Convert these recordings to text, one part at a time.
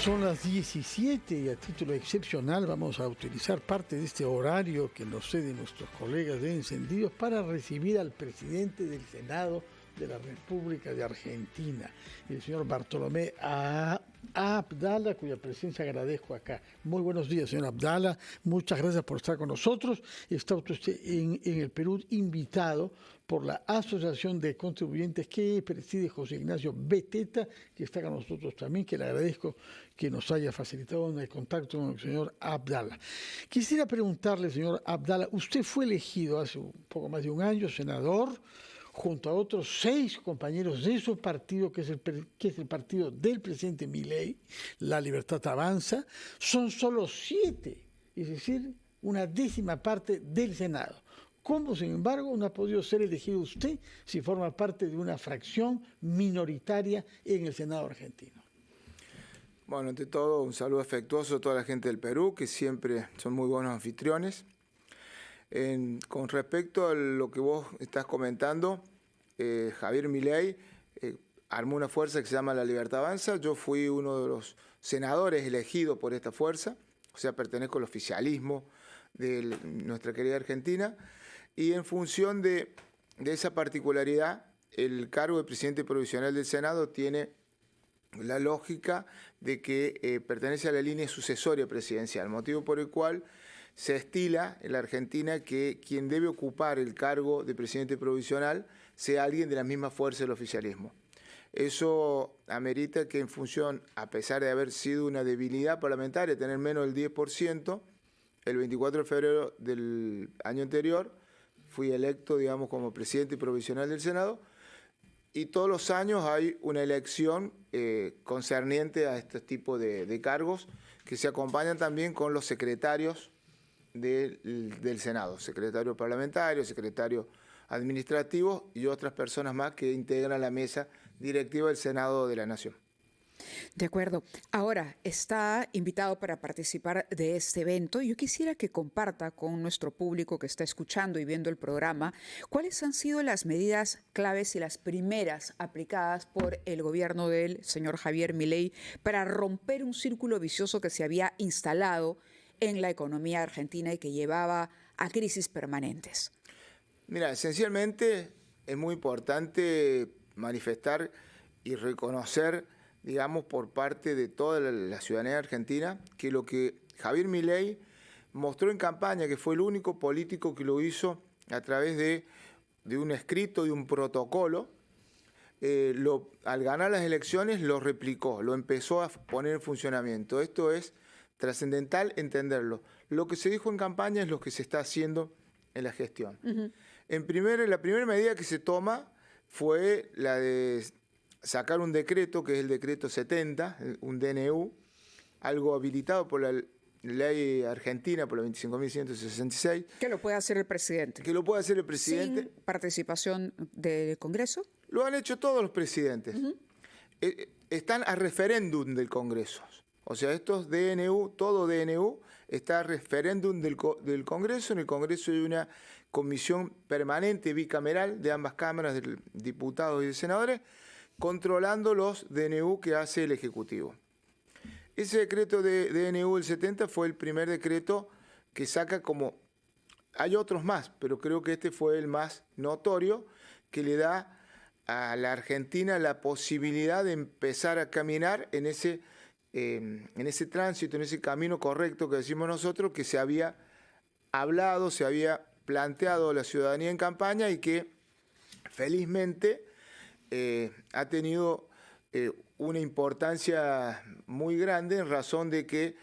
Son las 17 y a título excepcional vamos a utilizar parte de este horario que nos ceden nuestros colegas de Encendidos para recibir al presidente del Senado de la República de Argentina, el señor Bartolomé Abdala, cuya presencia agradezco acá. Muy buenos días, señor Abdala. Muchas gracias por estar con nosotros. Está usted en el Perú invitado por la Asociación de Contribuyentes que preside José Ignacio Beteta, que está con nosotros también, que le agradezco que nos haya facilitado el contacto con el señor Abdala. Quisiera preguntarle, señor Abdala, usted fue elegido hace un poco más de un año senador, junto a otros 6 compañeros de su partido, que es el partido del presidente Milei, La Libertad Avanza. Son solo 7, es decir, una décima parte del Senado. ¿Cómo, sin embargo, no ha podido ser elegido usted si forma parte de una fracción minoritaria en el Senado argentino? Bueno, ante todo, un saludo afectuoso a toda la gente del Perú, que siempre son muy buenos anfitriones. Con respecto a lo que vos estás comentando, Javier Milei armó una fuerza que se llama La Libertad Avanza. Yo fui uno de los senadores elegidos por esta fuerza, o sea, pertenezco al oficialismo de nuestra querida Argentina, y en función de esa particularidad, el cargo de presidente provisional del Senado tiene la lógica de que pertenece a la línea sucesoria presidencial, motivo por el cual se estila en la Argentina que quien debe ocupar el cargo de presidente provisional sea alguien de la misma fuerza del oficialismo. Eso amerita que en función, a pesar de haber sido una debilidad parlamentaria, tener menos del 10%, el 24 de febrero del año anterior fui electo, digamos, como presidente provisional del Senado, y todos los años hay una elección concerniente a este tipo de cargos que se acompañan también con los secretarios del Senado, secretario parlamentario, secretario administrativo y otras personas más que integran la mesa directiva del Senado de la Nación. De acuerdo. Ahora, está invitado para participar de este evento. Yo quisiera que comparta con nuestro público que está escuchando y viendo el programa cuáles han sido las medidas claves y las primeras aplicadas por el gobierno del señor Javier Milei para romper un círculo vicioso que se había instalado en la economía argentina y que llevaba a crisis permanentes. Mira, esencialmente es muy importante manifestar y reconocer, digamos, por parte de toda la ciudadanía argentina, que lo que Javier Milei mostró en campaña, que fue el único político que lo hizo a través de un escrito, de un protocolo, al ganar las elecciones lo replicó, lo empezó a poner en funcionamiento. Esto es trascendental entenderlo. Lo que se dijo en campaña es lo que se está haciendo en la gestión. La primera medida que se toma fue la de sacar un decreto, que es el decreto 70, un DNU, algo habilitado por la ley argentina, por la 25.166. Que lo puede hacer el presidente. Que lo puede hacer el presidente. ¿Sin participación del Congreso? Lo han hecho todos los presidentes. Están a referéndum del Congreso. O sea, estos DNU, todo DNU, está a referéndum del Congreso. En el Congreso hay una comisión permanente bicameral de ambas cámaras, de diputados y de senadores, controlando los DNU que hace el Ejecutivo. Ese decreto de DNU del 70 fue el primer decreto que saca como... Hay otros más, pero creo que este fue el más notorio, que le da a la Argentina la posibilidad de empezar a caminar en ese tránsito, en ese camino correcto que decimos nosotros, que se había hablado, se había planteado la ciudadanía en campaña y que felizmente ha tenido una importancia muy grande en razón de que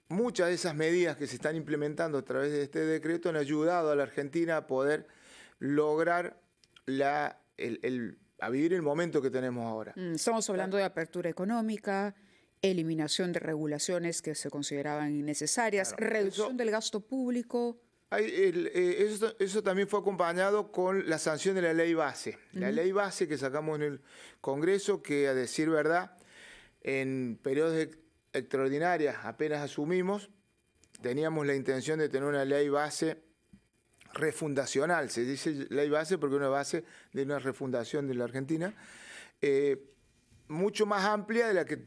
muchas de esas medidas que se están implementando a través de este decreto han ayudado a la Argentina a poder lograr a vivir el momento que tenemos ahora. Estamos hablando de apertura económica, eliminación de regulaciones que se consideraban innecesarias, claro, reducción del gasto público. Eso también fue acompañado con la sanción de la ley base. La ley base que sacamos en el Congreso, que a decir verdad, en periodos extraordinarios apenas asumimos, teníamos la intención de tener una ley base refundacional. Se dice ley base porque es una base de una refundación de la Argentina, mucho más amplia de la que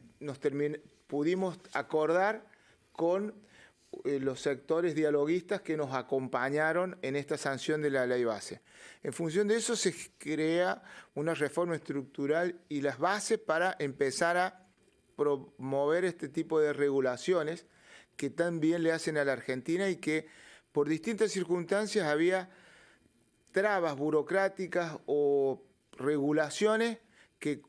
pudimos acordar con los sectores dialoguistas que nos acompañaron en esta sanción de la ley base. En función de eso se crea una reforma estructural y las bases para empezar a promover este tipo de regulaciones que tan bien le hacen a la Argentina y que por distintas circunstancias había trabas burocráticas o regulaciones que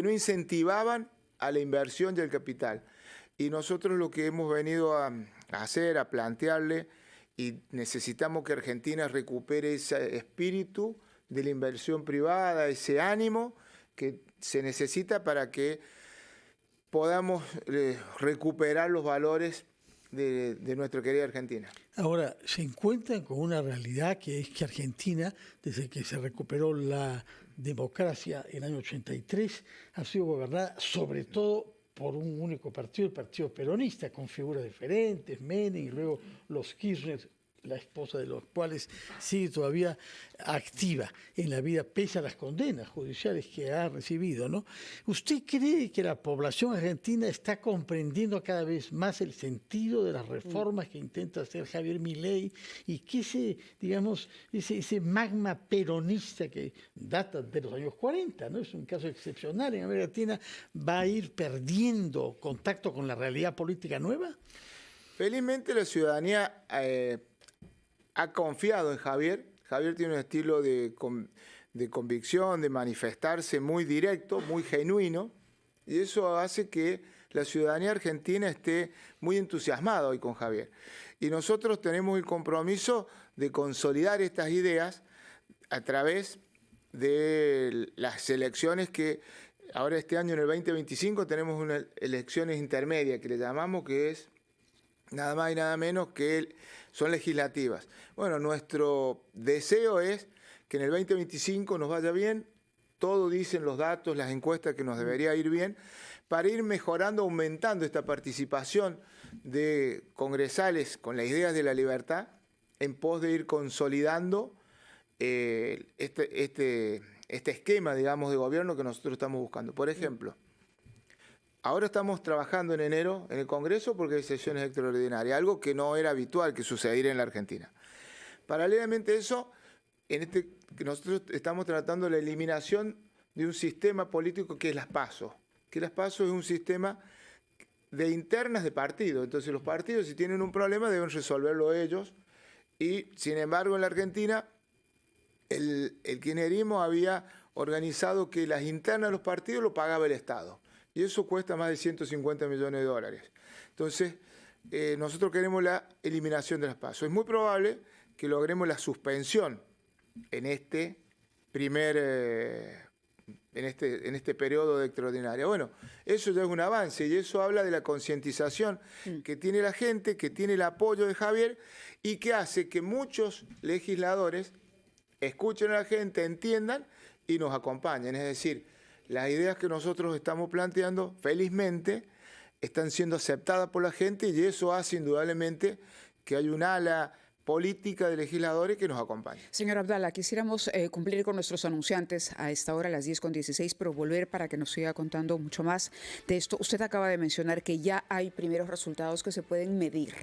no incentivaban a la inversión y al capital. Y nosotros lo que hemos venido a hacer, a plantearle, y necesitamos que Argentina recupere ese espíritu de la inversión privada, ese ánimo que se necesita para que podamos recuperar los valores de nuestra querida Argentina. Ahora, se encuentran con una realidad que es que Argentina, desde que se recuperó la democracia en el año 83, ha sido gobernada sobre todo por un único partido, el Partido Peronista, con figuras diferentes, Menem y luego los Kirchner, la esposa de los cuales sigue todavía activa en la vida, pese a las condenas judiciales que ha recibido, ¿no? ¿Usted cree que la población argentina está comprendiendo cada vez más el sentido de las reformas que intenta hacer Javier Milei y que ese magma peronista que data de los años 40, ¿no? Es un caso excepcional en América Latina, va a ir perdiendo contacto con la realidad política nueva? Felizmente la ciudadanía ha confiado en Javier. Javier tiene un estilo de convicción, de manifestarse muy directo, muy genuino, y eso hace que la ciudadanía argentina esté muy entusiasmada hoy con Javier. Y nosotros tenemos el compromiso de consolidar estas ideas a través de las elecciones que ahora este año, en el 2025, tenemos unas elecciones intermedias que le llamamos, que es nada más y nada menos que son legislativas. Bueno, nuestro deseo es que en el 2025 nos vaya bien, todo dicen los datos, las encuestas que nos debería ir bien, para ir mejorando, aumentando esta participación de congresales con las ideas de la libertad, en pos de ir consolidando este esquema, digamos, de gobierno que nosotros estamos buscando. Por ejemplo, ahora estamos trabajando en enero en el Congreso porque hay sesiones extraordinarias, algo que no era habitual que sucediera en la Argentina. Paralelamente a eso, que nosotros estamos tratando la eliminación de un sistema político que es las PASO. Que las PASO es un sistema de internas de partidos. Entonces los partidos, si tienen un problema, deben resolverlo ellos. Y sin embargo, en la Argentina, el kirchnerismo había organizado que las internas de los partidos lo pagaba el Estado. Y eso cuesta más de 150 millones de dólares. Entonces, nosotros queremos la eliminación de las PASO. Es muy probable que logremos la suspensión en este periodo de extraordinaria. Bueno, eso ya es un avance y eso habla de la concientización que tiene la gente, que tiene el apoyo de Javier y que hace que muchos legisladores escuchen a la gente, entiendan y nos acompañen. Es decir, las ideas que nosotros estamos planteando, felizmente, están siendo aceptadas por la gente y eso hace indudablemente que hay un ala política de legisladores que nos acompaña. Señor Abdala, quisiéramos cumplir con nuestros anunciantes a esta hora, a las 10:16, pero volver para que nos siga contando mucho más de esto. Usted acaba de mencionar que ya hay primeros resultados que se pueden medir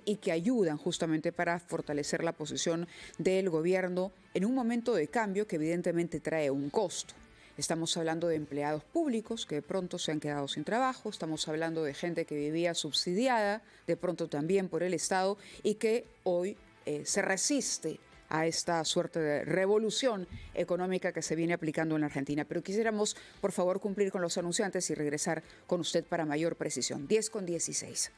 y que ayudan justamente para fortalecer la posición del gobierno en un momento de cambio que evidentemente trae un costo. Estamos hablando de empleados públicos que de pronto se han quedado sin trabajo, estamos hablando de gente que vivía subsidiada, de pronto también por el Estado, y que hoy se resiste a esta suerte de revolución económica que se viene aplicando en la Argentina. Pero quisiéramos, por favor, cumplir con los anunciantes y regresar con usted para mayor precisión. 10:16.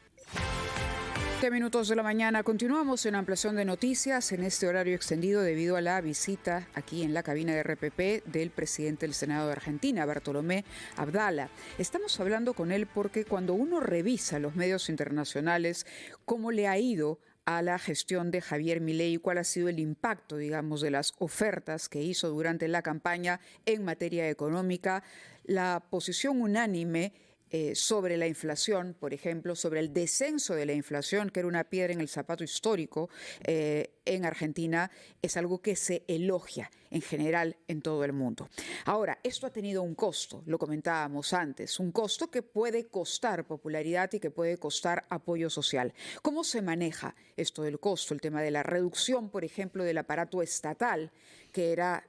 7 minutos de la mañana. Continuamos en ampliación de noticias en este horario extendido debido a la visita aquí en la cabina de RPP del presidente del Senado de Argentina, Bartolomé Abdala. Estamos hablando con él porque cuando uno revisa los medios internacionales, cómo le ha ido a la gestión de Javier Milei, cuál ha sido el impacto, digamos, de las ofertas que hizo durante la campaña en materia económica, la posición unánime sobre la inflación, por ejemplo, sobre el descenso de la inflación, que era una piedra en el zapato histórico en Argentina, es algo que se elogia en general en todo el mundo. Ahora, esto ha tenido un costo, lo comentábamos antes, un costo que puede costar popularidad y que puede costar apoyo social. ¿Cómo se maneja esto del costo? El tema de la reducción, por ejemplo, del aparato estatal, que era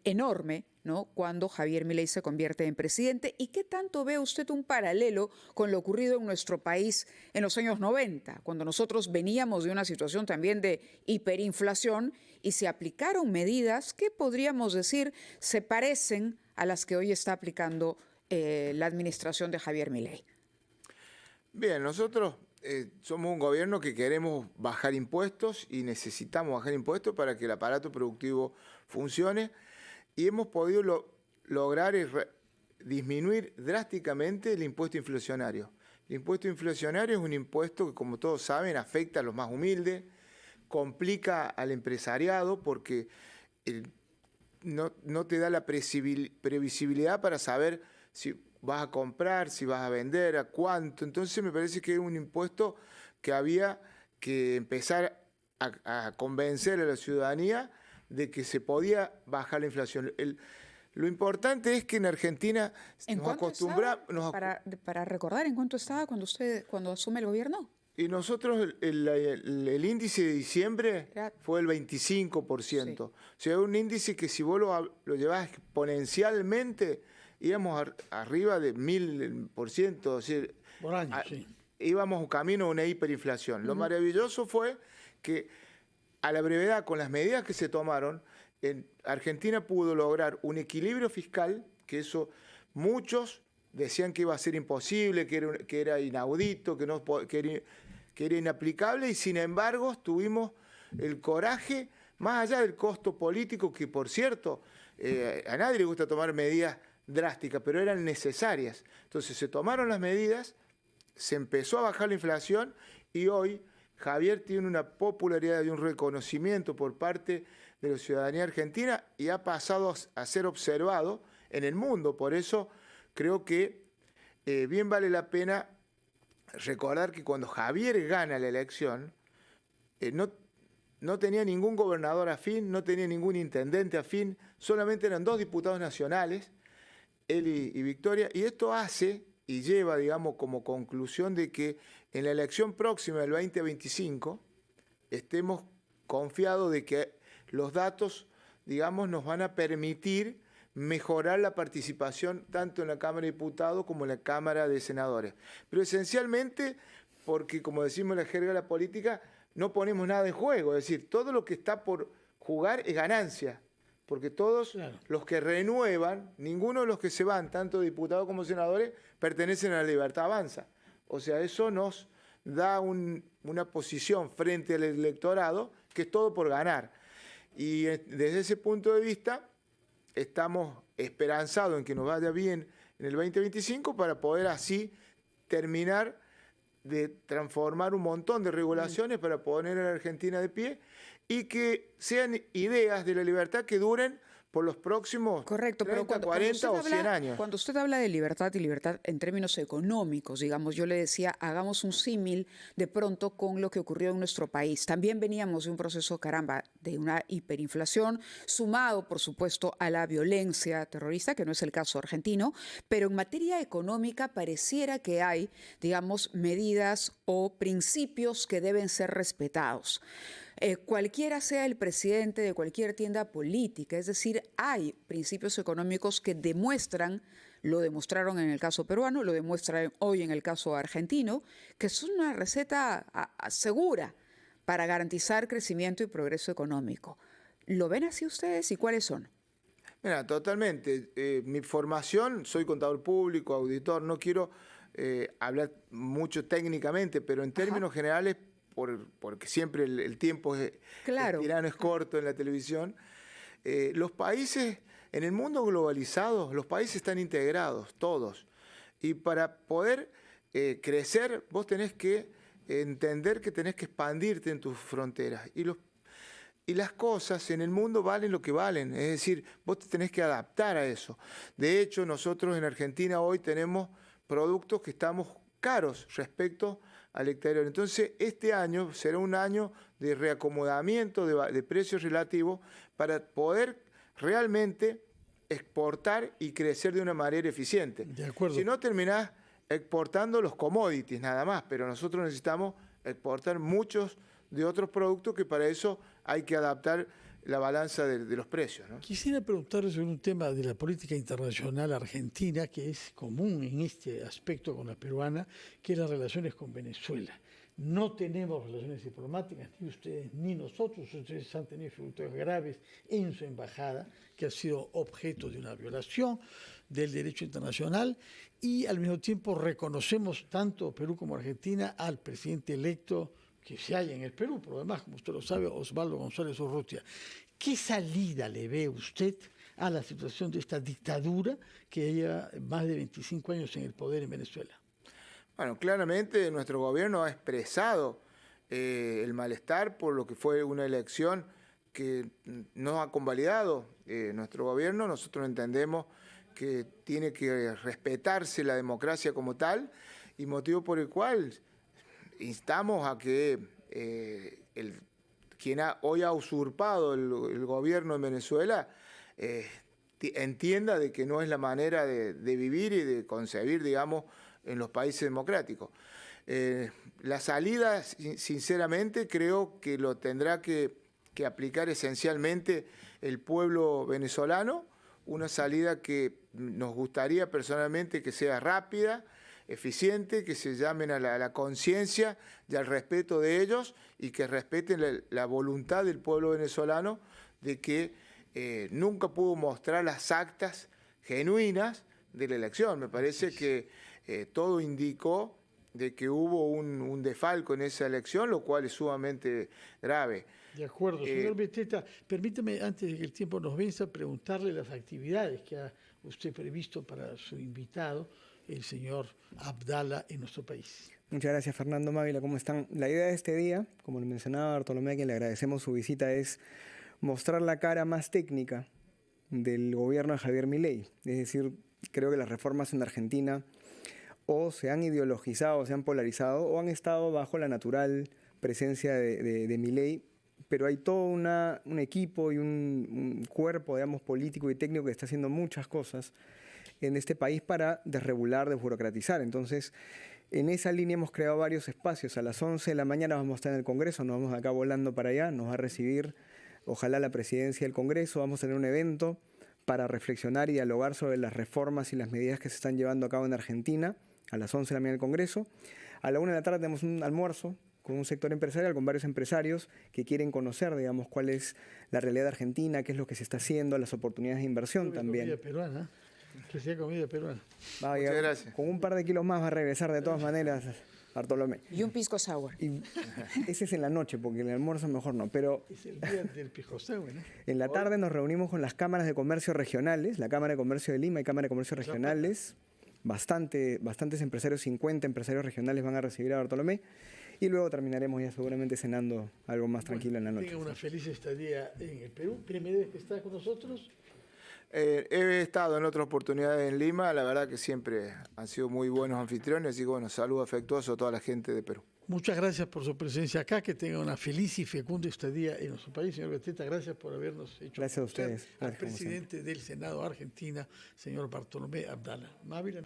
enorme, ¿no?, cuando Javier Milei se convierte en presidente. ¿Y qué tanto ve usted un paralelo con lo ocurrido en nuestro país en los años 90, cuando nosotros veníamos de una situación también de hiperinflación y se aplicaron medidas que podríamos decir se parecen a las que hoy está aplicando la administración de Javier Milei? Bien, nosotros somos un gobierno que queremos bajar impuestos y necesitamos bajar impuestos para que el aparato productivo funcione. Y hemos podido lograr disminuir drásticamente el impuesto inflacionario. El impuesto inflacionario es un impuesto que, como todos saben, afecta a los más humildes, complica al empresariado porque no te da la previsibilidad para saber si vas a comprar, si vas a vender, a cuánto. Entonces me parece que es un impuesto que había que empezar a convencer a la ciudadanía de que se podía bajar la inflación. Lo importante es que en Argentina nos acostumbramos... Para recordar, ¿en cuánto estaba cuando asume el gobierno? Y nosotros el índice de diciembre fue el 25%. Sí. O sea, un índice que si vos lo llevás exponencialmente, íbamos arriba de 1000%. O sea, por año, sí. Íbamos un camino a una hiperinflación. Lo maravilloso fue que a la brevedad, con las medidas que se tomaron, Argentina pudo lograr un equilibrio fiscal, que eso muchos decían que iba a ser imposible, que era inaudito, que era inaplicable, y sin embargo tuvimos el coraje, más allá del costo político, que por cierto, a nadie le gusta tomar medidas drásticas, pero eran necesarias. Entonces se tomaron las medidas, se empezó a bajar la inflación y hoy Javier tiene una popularidad y un reconocimiento por parte de la ciudadanía argentina y ha pasado a ser observado en el mundo. Por eso creo que bien vale la pena recordar que cuando Javier gana la elección, no tenía ningún gobernador afín, no tenía ningún intendente afín, solamente eran 2 diputados nacionales, él y Victoria, y esto hace y lleva, digamos, como conclusión de que en la elección próxima del 2025 estemos confiados de que los datos, digamos, nos van a permitir mejorar la participación tanto en la Cámara de Diputados como en la Cámara de Senadores. Pero esencialmente porque, como decimos en la jerga de la política, no ponemos nada en juego, es decir, todo lo que está por jugar es ganancia. Porque todos los que renuevan, ninguno de los que se van, tanto diputados como senadores, pertenecen a la Libertad Avanza. O sea, eso nos da una posición frente al electorado que es todo por ganar. Y desde ese punto de vista, estamos esperanzados en que nos vaya bien en el 2025 para poder así terminar de transformar un montón de regulaciones para poner a la Argentina de pie y que sean ideas de la libertad que duren por los próximos 30, 40 o 100 años. Cuando usted habla de libertad y libertad en términos económicos, digamos, yo le decía, hagamos un símil de pronto con lo que ocurrió en nuestro país. También veníamos de un proceso, de una hiperinflación, sumado, por supuesto, a la violencia terrorista, que no es el caso argentino, pero en materia económica pareciera que hay, digamos, medidas o principios que deben ser respetados. Cualquiera sea el presidente de cualquier tienda política, es decir, hay principios económicos que lo demostraron en el caso peruano, lo demuestran hoy en el caso argentino, que son una receta segura para garantizar crecimiento y progreso económico. ¿Lo ven así ustedes y cuáles son? Mira, totalmente. Mi formación, soy contador público, auditor, no quiero hablar mucho técnicamente, pero en términos generales, porque siempre el tiempo es tirano, es corto en la televisión. Los países, en el mundo globalizado, los países están integrados, todos. Y para poder crecer, vos tenés que entender que tenés que expandirte en tus fronteras. Y las cosas en el mundo valen lo que valen. Es decir, vos te tenés que adaptar a eso. De hecho, nosotros en Argentina hoy tenemos productos que estamos caros respecto al exterior. Entonces, este año será un año de reacomodamiento de precios relativos para poder realmente exportar y crecer de una manera eficiente. De acuerdo. Si no, terminás exportando los commodities nada más, pero nosotros necesitamos exportar muchos de otros productos que para eso hay que adaptar la balanza de los precios, ¿no? Quisiera preguntarle sobre un tema de la política internacional argentina que es común en este aspecto con la peruana, que es las relaciones con Venezuela. No tenemos relaciones diplomáticas, ni ustedes ni nosotros. Ustedes han tenido dificultades graves en su embajada, que ha sido objeto de una violación del derecho internacional, y al mismo tiempo reconocemos tanto Perú como Argentina al presidente electo que se halla en el Perú, pero además, como usted lo sabe, Osvaldo González Urrutia. ¿Qué salida le ve usted a la situación de esta dictadura que lleva más de 25 años en el poder en Venezuela? Bueno, claramente nuestro gobierno ha expresado el malestar por lo que fue una elección que no ha convalidado nuestro gobierno. Nosotros entendemos que tiene que respetarse la democracia como tal, y motivo por el cual instamos a que quien hoy ha usurpado el gobierno en Venezuela entienda de que no es la manera de vivir y de concebir, digamos, en los países democráticos. La salida, sinceramente, creo que lo tendrá que aplicar esencialmente el pueblo venezolano, una salida que nos gustaría personalmente que sea rápida, eficiente, que se llamen a la conciencia y al respeto de ellos, y que respeten la voluntad del pueblo venezolano de que nunca pudo mostrar las actas genuinas de la elección. Me parece que todo indicó de que hubo un desfalco en esa elección, lo cual es sumamente grave. De acuerdo. Señor Beteta, permítame, antes de que el tiempo nos venza, preguntarle las actividades que ha usted previsto para su invitado, el señor Abdala, en nuestro país. Muchas gracias, Fernando Mávila. ¿Cómo están? La idea de este día, como lo mencionaba Bartolomé, a quien le agradecemos su visita, es mostrar la cara más técnica del gobierno de Javier Milei. Es decir, creo que las reformas en Argentina o se han ideologizado, se han polarizado, o han estado bajo la natural presencia de Milei, pero hay todo un equipo y un cuerpo, digamos, político y técnico que está haciendo muchas cosas en este país para desregular, desburocratizar. Entonces, en esa línea hemos creado varios espacios. A las 11 de la mañana vamos a estar en el Congreso, nos vamos acá volando para allá, nos va a recibir, ojalá, la presidencia del Congreso. Vamos a tener un evento para reflexionar y dialogar sobre las reformas y las medidas que se están llevando a cabo en Argentina, a las 11 de la mañana en el Congreso. A la 1 de la tarde tenemos un almuerzo con un sector empresarial, con varios empresarios que quieren conocer, digamos, cuál es la realidad de Argentina, qué es lo que se está haciendo, las oportunidades de inversión también. Comida peruana, que sea comida peruana. Muchas gracias. Con un par de kilos más va a regresar de todas maneras, Bartolomé. Y un pisco sour. Y ese es en la noche, porque en el almuerzo mejor no. Pero es el día del pisco sour, ¿no? En la tarde nos reunimos con las cámaras de comercio regionales, la Cámara de Comercio de Lima y Cámara de Comercio regionales. Bastantes empresarios, 50 empresarios regionales van a recibir a Bartolomé. Y luego terminaremos ya seguramente cenando algo más tranquilo en la noche. Tenga una feliz estadía en el Perú. ¿Primera vez que está con nosotros? He estado en otras oportunidades en Lima, la verdad que siempre han sido muy buenos anfitriones, así que bueno, saludo afectuoso a toda la gente de Perú. Muchas gracias por su presencia acá, que tenga una feliz y fecunda estadía en nuestro país. Señor Beteta, gracias por habernos hecho gracias a ustedes. Al presidente del Senado Argentina, señor Bartolomé Abdala. Mávila.